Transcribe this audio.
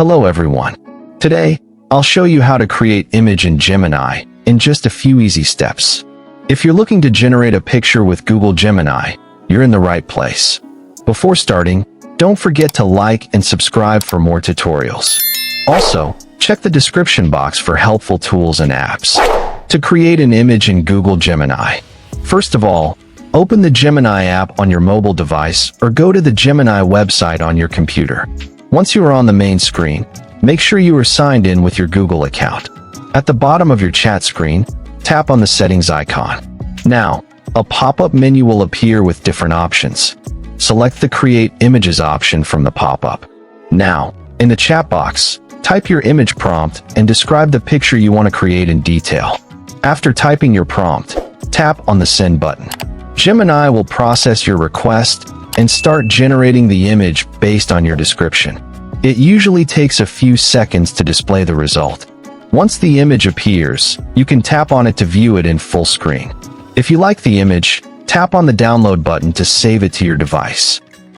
Hello everyone. Today, I'll show you how to create image in Gemini in just a few easy steps. If you're looking to generate a picture with Google Gemini, you're in the right place. Before starting, don't forget to like and subscribe for more tutorials. Also, check the description box for helpful tools and apps. To create an image in Google Gemini, first of all, open the Gemini app on your mobile device or go to the Gemini website on your computer. Once you are on the main screen, make sure you are signed in with your Google account. At the bottom of your chat screen, tap on the settings icon. Now, a pop-up menu will appear with different options. Select the Create Images option from the pop-up. Now, in the chat box, type your image prompt and describe the picture you want to create in detail. After typing your prompt, tap on the Send button. Gemini will process your request and start generating the image based on your description. It usually takes a few seconds to display the result. Once the image appears, you can tap on it to view it in full screen. If you like the image, tap on the download button to save it to your device.